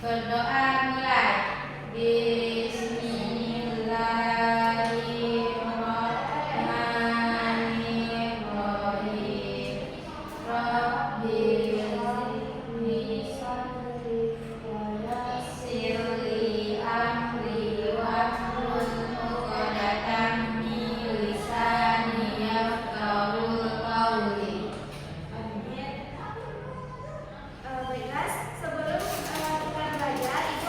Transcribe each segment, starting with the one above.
Berdoa mulai. Bismillahirrahmanirrahim. Rabbi zidni yassir li amri wahlul 'uqdatam min lisani yafqahul qawli. Baiklah, sebelum kita belajar,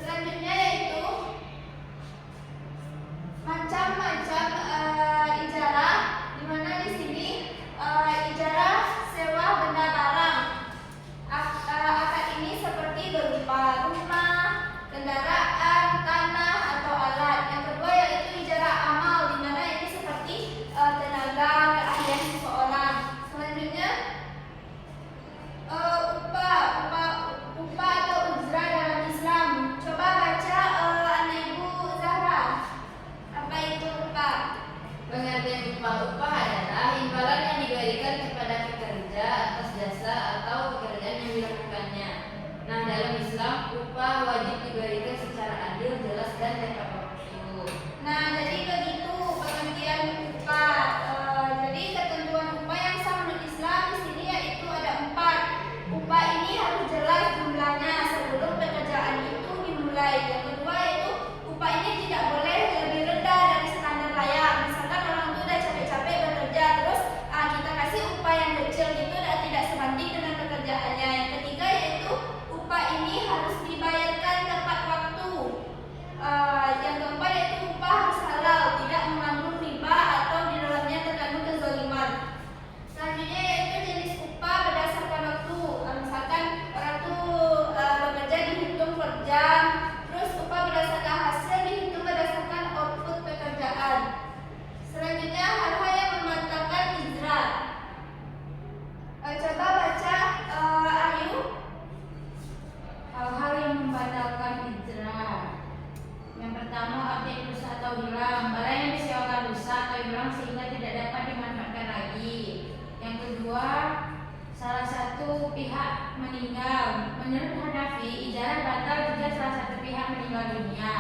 Selanjutnya yaitu macam-macam ijarah, di mana di sini ijarah sewa benda barang. Akad ini seperti berupa rumah, kendaraan, tanah atau alat. Yang kedua yaitu ijarah amal, di mana ini seperti tenaga, keahlian seseorang. Selanjutnya upah atau ujrah dalam Islam. Coba baca anak Ibu Zahra. Apa itu upah? Pengertian upah adalah imbalan yang diberikan kepada pekerja atas jasa atau pekerjaan yang dilakukannya. Nah, dalam Islam upah wajib diberikan secara adil, jelas dan tepat waktu. Nah, jadi begitu pengertian upah. Jadi ketentuan upah yang sah menurut Islam di sini yaitu ada 4. Upah ini harus jelas jumlahnya sebelum pekerjaan itu dimulai. Yang kedua yaitu upah ini tidak boleh lebih rendah dari standar layak. Misalkan orang itu udah capek-capek bekerja, terus kita kasih upah yang kecil gitu dan tidak sebanding dengan pekerjaannya. Yang ketiga yaitu upah ini harus dibayarkan tepat waktu. Yang keempat yaitu upah harus halal, tidak mengandung riba atau di dalamnya terkandung kezaliman. Selanjutnya yaitu jenis upah berdasarkan waktu. Misalkan orang itu bekerja dihitung per jam, terus upah berdasarkan hasil dihitung berdasarkan output pekerjaan. Selanjutnya hal-hal yang membatalkan ijrah. Coba baca Ayu. Hal-hal yang membatalkan ijrah. Yang pertama, objek rusak atau hilang. Barang yang disewakan rusak atau hilang sehingga tidak dapat dimanfaatkan lagi. Yang kedua, salah satu pihak meninggal. Menurut Hanafi, ijarah batal jika salah satu pihak meninggal dunia.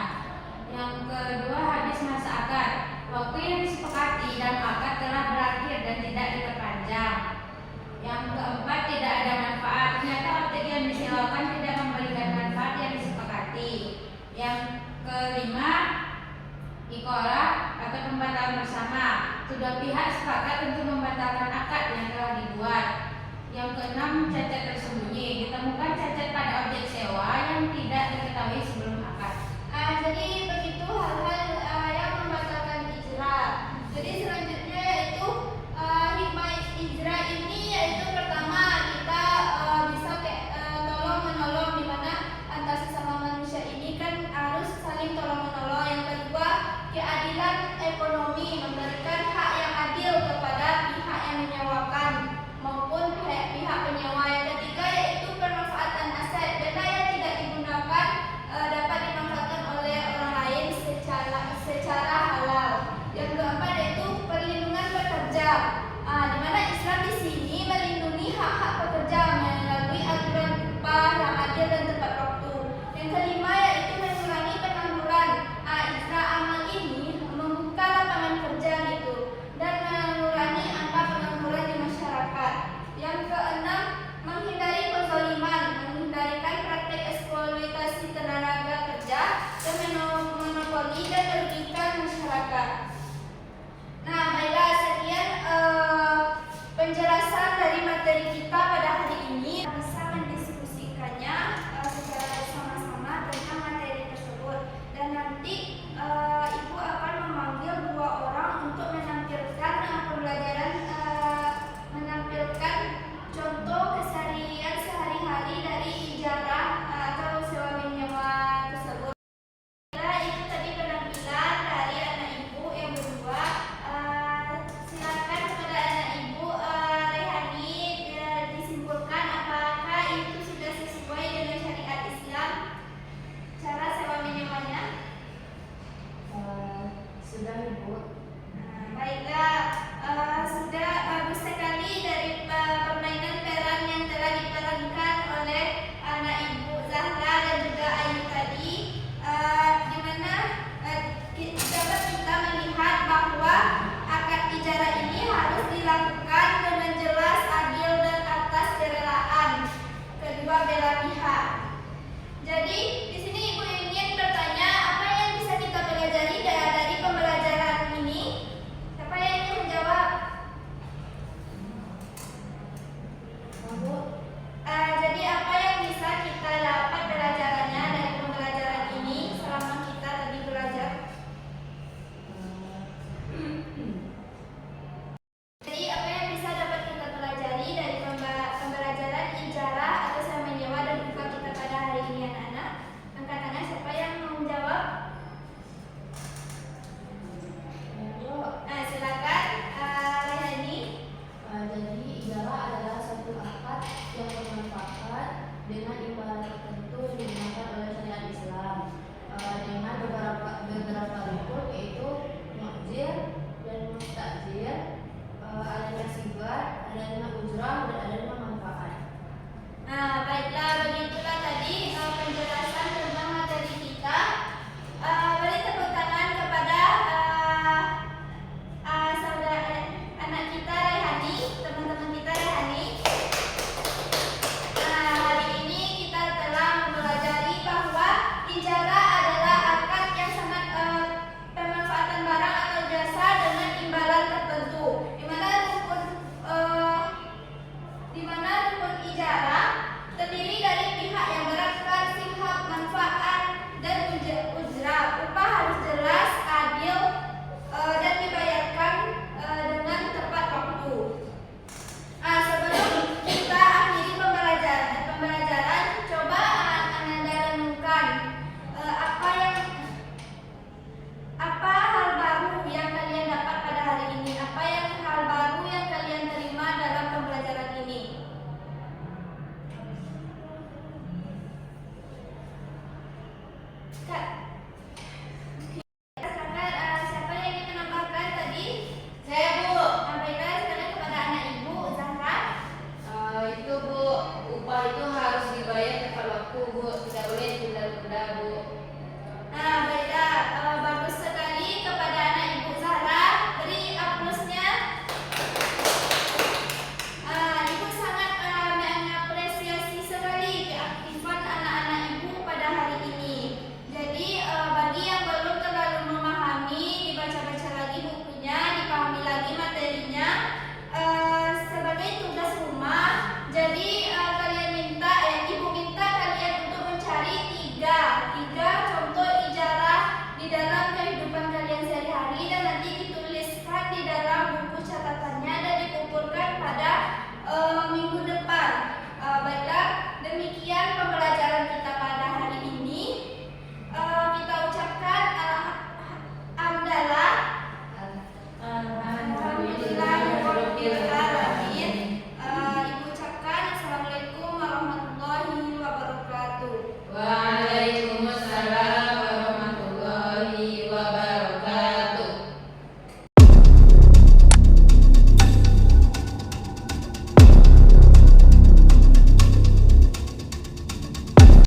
Yang kedua, habis masa akad. Waktu yang disepakati dalam akad telah berakhir dan tidak diperpanjang. Yang keempat, tidak ada manfaat. Ternyata objek yang disewakan tidak memberikan manfaat yang disepakati. Yang kelima, iqarah atau pembatalan bersama. Kedua pihak sepakat untuk membatalkan akad yang telah dibuat. Yang keenam, cacat tersembunyi. Ditemukan cacat pada objek sewa yang tidak diketahui sebelum akad. Jadi begitu hal-hal yang membatalkan ijrah. Jadi selanjutnya yaitu hikmah ijrah ini yaitu pertama kita bisa tolong menolong, di mana antar sesama manusia ini kan harus saling tolong menolong. Yang kedua, keadilan ekonomi, memberikan hak yang adil kepada pihak yang menyewakan maupun pihak penyewa. Yang ketiga yaitu pemanfaatan aset, benda yang tidak digunakan dapat dimanfaatkan oleh orang lain secara halal. Yang keempat yaitu perlindungan pekerja, di mana Islam di sini melindungi hak-hak pekerja melalui aturan upah yang adil dan tepat waktu. Yang kelima yaitu mengurangi pengangguran. Ijrah amal ini membuka lapangan kerja gitu dan mengurangi angka pengangguran di masyarakat. Yang keenam, menghindari kezaliman, menghindarkan praktek eksploitasi tenaga kerja dan monopoli dan merugikan masyarakat. Nah, baiklah, sekian penjelasan dari materi kita